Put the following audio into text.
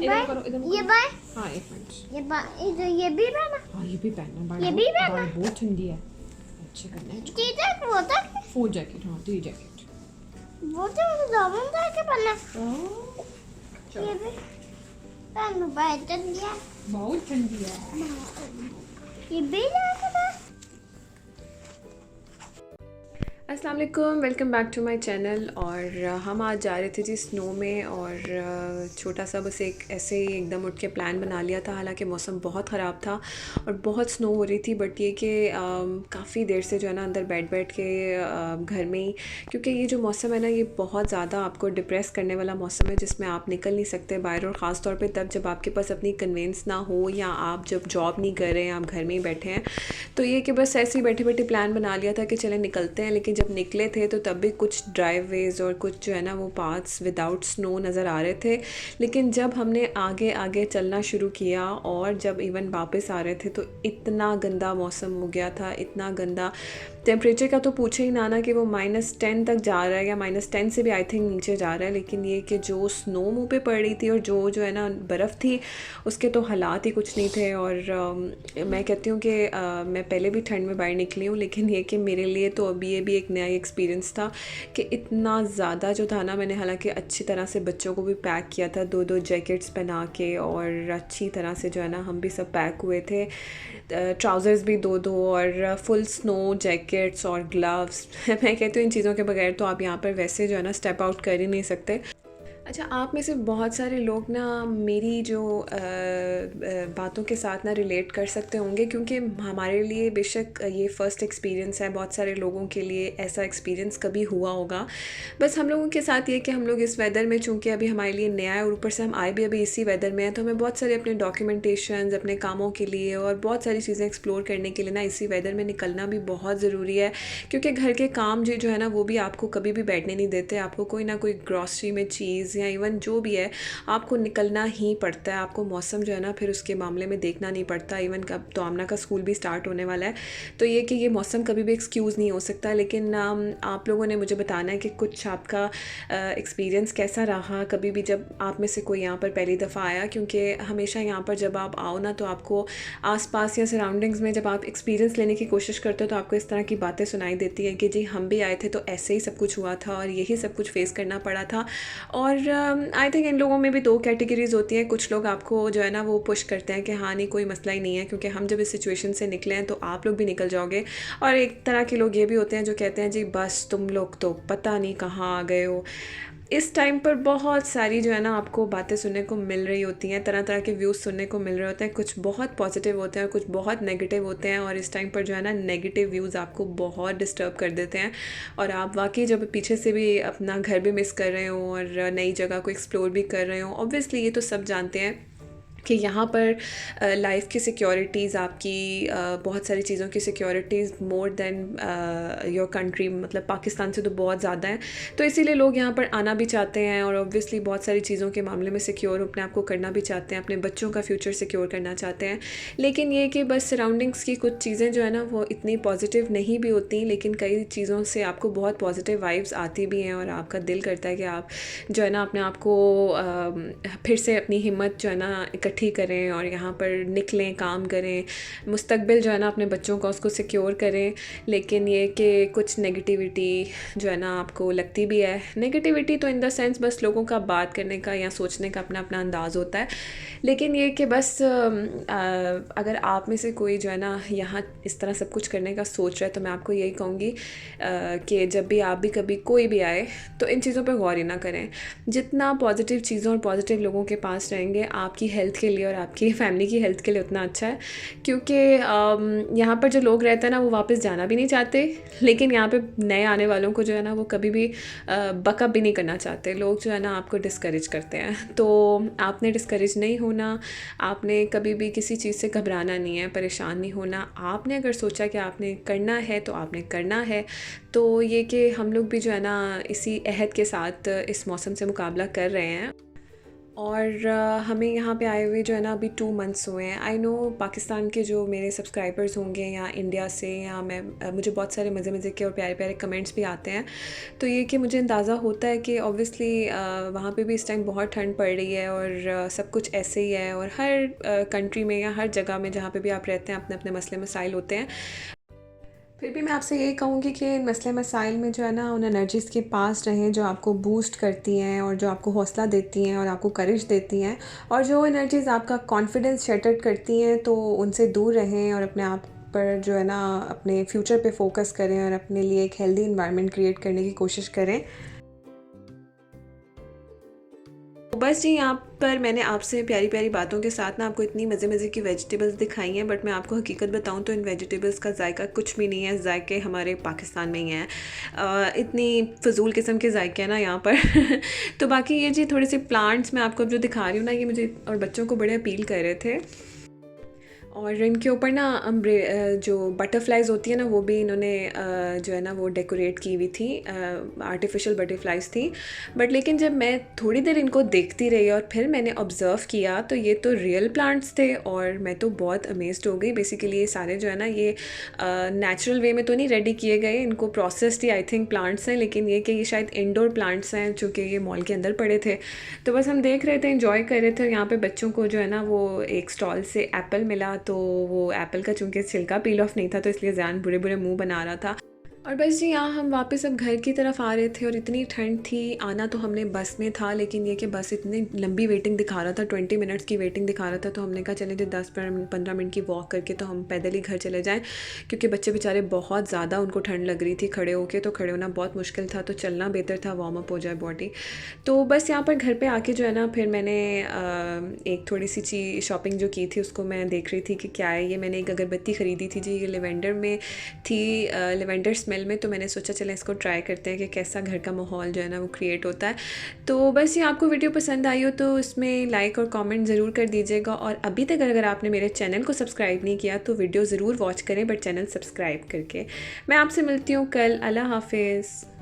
Bye करो, इधर ये करो। बाय हाँ, एक मिनट। ये बाय इधर ये भी पहना हाँ, ये भी पहनना। ये भी पहनना। बहुत ठंडी है। अच्छे करना है। टी-शर्ट वो तक 4 जैकेट, हाँ 3 जैकेट। वो तो दामन का के पहना चलो। ये भी पहनो बाय ठंडी है बहुत ठंडी है। ये भी जाके अस्सलाम वालेकुम, welcome back to my channel. और हम आज जा रहे थे जी स्नो में, और छोटा सा बस एक ऐसे ही एकदम उठ के प्लान बना लिया था। हालांकि मौसम बहुत ख़राब था और बहुत स्नो हो रही थी, बट ये कि काफ़ी देर से जो है ना अंदर बैठ के घर में ही, क्योंकि ये जो मौसम है ना ये बहुत ज़्यादा आपको डिप्रेस करने वाला मौसम है, जिसमें आप निकल नहीं सकते बाहर। और ख़ास तौर पे तब जब आपके पास अपनी कन्वेंस ना हो या आप जब जॉब नहीं कर रहे हैं, आप घर में ही बैठे हैं। तो ये कि बस ऐसे ही बैठे बैठे प्लान बना लिया था कि चले निकलते हैं। लेकिन जब निकले थे तो तब भी कुछ ड्राइव वेज और कुछ जो है ना वो पाथ्स विदाउट स्नो नज़र आ रहे थे। लेकिन जब हमने आगे आगे चलना शुरू किया और जब इवन वापस आ रहे थे तो इतना गंदा मौसम हो गया था, इतना गंदा। टेम्परेचर का तो पूछे ही ना कि वो -10 तक जा रहा है या -10 से भी आई थिंक नीचे जा रहा है। लेकिन ये कि जो स्नो मुँह पे पड़ रही थी और जो है ना बर्फ़ थी, उसके तो हालात ही कुछ नहीं थे। और मैं कहती हूँ कि मैं पहले भी ठंड में बाहर निकली हूँ, लेकिन ये कि मेरे लिए तो अभी ये भी एक नया एक्सपीरियंस था कि इतना ज़्यादा जो था ना, मैंने हालांकि अच्छी तरह से बच्चों को भी पैक किया था, 2-2 जैकेट्स पहना के, और अच्छी तरह से जो है ना हम भी सब पैक हुए थे। ट्राउज़र्स भी 2-2 और फुल स्नो जैकेट्स और ग्लव्स। मैं कहती हूँ इन चीज़ों के बगैर तो आप यहाँ पर वैसे जो है ना स्टेप आउट कर ही नहीं सकते। अच्छा, आप में से बहुत सारे लोग ना मेरी जो बातों के साथ ना रिलेट कर सकते होंगे, क्योंकि हमारे लिए बेशक ये फ़र्स्ट एक्सपीरियंस है, बहुत सारे लोगों के लिए ऐसा एक्सपीरियंस कभी हुआ होगा। बस हम लोगों के साथ ये कि हम लोग इस वेदर में, चूँकि अभी हमारे लिए नया है और ऊपर से हम आए भी अभी इसी वेदर में हैं, तो हमें बहुत सारे अपने डॉक्यूमेंटेशंस अपने कामों के लिए और बहुत सारी चीज़ें एक्सप्लोर करने के लिए ना इसी वेदर में निकलना भी बहुत ज़रूरी है। क्योंकि घर के काम जो है ना वो भी आपको कभी भी बैठने नहीं देते। आपको कोई ना कोई ग्रॉसरी में चीज़ या इवन जो भी है आपको निकलना ही पड़ता है। आपको मौसम जो है ना फिर उसके मामले में देखना नहीं पड़ता। इवन कब तो आमना का स्कूल भी स्टार्ट होने वाला है, तो ये कि ये मौसम कभी भी एक्सक्यूज़ नहीं हो सकता। लेकिन आप लोगों ने मुझे बताना है कि कुछ आपका एक्सपीरियंस कैसा रहा कभी भी जब आप में से कोई यहाँ पर पहली दफ़ा आया। क्योंकि हमेशा यहाँ पर जब आप आओ ना तो आपको आसपास या सराउंडिंग्स में जब आप एक्सपीरियंस लेने की कोशिश करते हो तो आपको इस तरह की बातें सुनाई देती हैं कि जी हम भी आए थे तो ऐसे ही सब कुछ हुआ था और यही सब कुछ फेस करना पड़ा था। और आई थिंक इन लोगों में भी 2 कैटेगरीज़ होती हैं। कुछ लोग आपको जो है ना वो पुश करते हैं कि हाँ नहीं कोई मसला ही नहीं है, क्योंकि हम जब इस सिचुएशन से निकले हैं तो आप लोग भी निकल जाओगे। और एक तरह के लोग ये भी होते हैं जो कहते हैं जी बस तुम लोग तो पता नहीं कहाँ आ गए हो। इस टाइम पर बहुत सारी जो है ना आपको बातें सुनने को मिल रही होती हैं, तरह तरह के व्यूज़ सुनने को मिल रहे होते हैं। कुछ बहुत पॉजिटिव होते हैं और कुछ बहुत नेगेटिव होते हैं। और इस टाइम पर जो है ना नेगेटिव व्यूज़ आपको बहुत डिस्टर्ब कर देते हैं और आप वाकई जब पीछे से भी अपना घर भी मिस कर रहे हो और नई जगह को एक्सप्लोर भी कर रहे हो, ऑब्वियसली ये तो सब जानते हैं कि यहाँ पर लाइफ की सिक्योरिटीज़ आपकी बहुत सारी चीज़ों की securities more than your country, मतलब पाकिस्तान से तो बहुत ज़्यादा है। तो इसीलिए लोग यहाँ पर आना भी चाहते हैं और ऑब्वियसली बहुत सारी चीज़ों के मामले में सिक्योर अपने आप को करना भी चाहते हैं, अपने बच्चों का फ्यूचर सिक्योर करना चाहते हैं। लेकिन ये कि बस सराउंडिंग्स की कुछ चीज़ें जो है ना वो इतनी पॉजिटिव नहीं भी होती, लेकिन कई चीज़ों से आपको बहुत पॉजिटिव वाइब्स आती भी हैं और आपका दिल करता है कि आप जो है ना अपने आप को फिर से अपनी हिम्मत जो है ना इकट्ठी करें और यहाँ पर निकलें, काम करें, मुस्तकबिल जो है ना अपने बच्चों का उसको सिक्योर करें। लेकिन ये कि कुछ नेगेटिविटी जो है ना आपको लगती भी है। नेगेटिविटी तो इन द सेंस बस लोगों का बात करने का या सोचने का अपना अपना अंदाज़ होता है। लेकिन ये कि बस अगर आप में से कोई जो है ना यहाँ इस तरह सब कुछ करने का सोच रहा है तो मैं आपको यही कहूँगी कि जब भी आप भी कभी कोई भी आए तो इन चीज़ों पर गौर ही ना करें। जितना पॉजिटिव चीज़ों और पॉजिटिव लोगों के पास रहेंगे आपकी हेल्थ के लिए और आपकी फैमिली की हेल्थ के लिए उतना अच्छा है। क्योंकि यहाँ पर जो लोग रहते हैं ना वो वापस जाना भी नहीं चाहते, लेकिन यहाँ पे नए आने वालों को जो है ना वो कभी भी बकअप भी नहीं करना चाहते। लोग जो है ना आपको डिस्करेज करते हैं। तो आपने डिस्करेज नहीं होना, आपने कभी भी किसी चीज़ से घबराना नहीं है, परेशान नहीं होना। आपने अगर सोचा कि आपने करना है तो आपने करना है। तो ये कि हम लोग भी जो है ना इसी अहद के साथ इस मौसम से मुकाबला कर रहे हैं। और हमें यहाँ पे आए हुए जो है ना अभी 2 मंथ्स हुए हैं। आई नो पाकिस्तान के जो मेरे सब्सक्राइबर्स होंगे या इंडिया से, या मुझे बहुत सारे मज़े मज़े के और प्यारे प्यारे कमेंट्स भी आते हैं। तो ये कि मुझे अंदाज़ा होता है कि ऑब्वियसली वहाँ पे भी इस टाइम बहुत ठंड पड़ रही है और सब कुछ ऐसे ही है, और हर कंट्री में या हर जगह में जहाँ पे भी आप रहते हैं अपने अपने मसले मसाइल होते हैं। फिर भी मैं आपसे यही कहूँगी कि इन मसले मसाइल में जो है ना उन एनर्जीज़ के पास रहें जो आपको बूस्ट करती हैं और जो आपको हौसला देती हैं और आपको करेज देती हैं, और जो एनर्जीज़ आपका कॉन्फिडेंस शैटर्ड करती हैं तो उनसे दूर रहें और अपने आप पर जो है ना अपने फ्यूचर पे फोकस करें और अपने लिए एक हेल्दी इन्वायरमेंट क्रिएट करने की कोशिश करें। तो बस जी, यहाँ पर मैंने आपसे प्यारी प्यारी बातों के साथ ना आपको इतनी मज़े मज़े की वेजिटेबल्स दिखाई हैं, बट मैं आपको हकीकत बताऊँ तो इन वेजिटेबल्स का जायका कुछ भी नहीं है। जायके हमारे पाकिस्तान में ही हैं। इतनी फ़जूल किस्म के जायके हैं ना यहाँ पर तो बाकी ये जी थोड़े से प्लांट्स मैं आपको अब जो दिखा रही हूँ ना, ये मुझे और बच्चों को बड़े अपील कर रहे थे। और इनके ऊपर ना जो बटरफ्लाइज़ होती है ना वो भी इन्होंने जो है ना वो डेकोरेट की हुई थी, आर्टिफिशियल बटरफ्लाइज़ थी। बट लेकिन जब मैं थोड़ी देर इनको देखती रही और फिर मैंने ऑब्ज़र्व किया तो ये तो रियल प्लांट्स थे, और मैं तो बहुत अमेज़्ड हो गई। बेसिकली ये सारे जो है ना ये नेचुरल वे में तो नहीं रेडी किए गए, इनको processed he I think plants हैं, लेकिन ये कि ये शायद इंडोर प्लांट्स हैं जो कि ये मॉल के अंदर पड़े थे। तो बस हम देख रहे थे, इंजॉय कर रहे थे। और यहाँ पे बच्चों को जो है ना वो एक स्टॉल से एप्पल मिला, तो वो एप्पल का चूँकि छिलका पील ऑफ नहीं था तो इसलिए ज़ान बुरे बुरे मुंह बना रहा था। और बस जी, यहाँ हम वापस अब घर की तरफ आ रहे थे और इतनी ठंड थी। आना तो हमने बस में था, लेकिन ये कि बस इतनी लंबी वेटिंग दिखा रहा था, 20 मिनट्स की वेटिंग दिखा रहा था। तो हमने कहा चले जो 10-15 मिनट की वॉक करके तो हम पैदल ही घर चले जाएं, क्योंकि बच्चे बेचारे बहुत ज़्यादा उनको ठंड लग रही थी खड़े होके, तो खड़े होना बहुत मुश्किल था, तो चलना बेहतर था, वार्म अप हो जाए बॉडी। तो बस यहाँ पर घर पर आके जो है ना फिर मैंने एक थोड़ी सी चीज़ शॉपिंग जो की थी उसको मैं देख रही थी कि क्या है ये। मैंने एक अगरबत्ती ख़रीदी थी जी, ये लेवेंडर में थी, लेवेंडर स्मेल में। तो मैंने सोचा चलें इसको ट्राई करते हैं कि कैसा घर का माहौल जो है ना वो क्रिएट होता है। तो बस ये आपको वीडियो पसंद आई हो तो इसमें लाइक और कमेंट ज़रूर कर दीजिएगा, और अभी तक अगर आपने मेरे चैनल को सब्सक्राइब नहीं किया तो वीडियो ज़रूर वॉच करें, बट चैनल सब्सक्राइब करके। मैं आपसे मिलती हूँ कल। अल्लाह हाफिज़।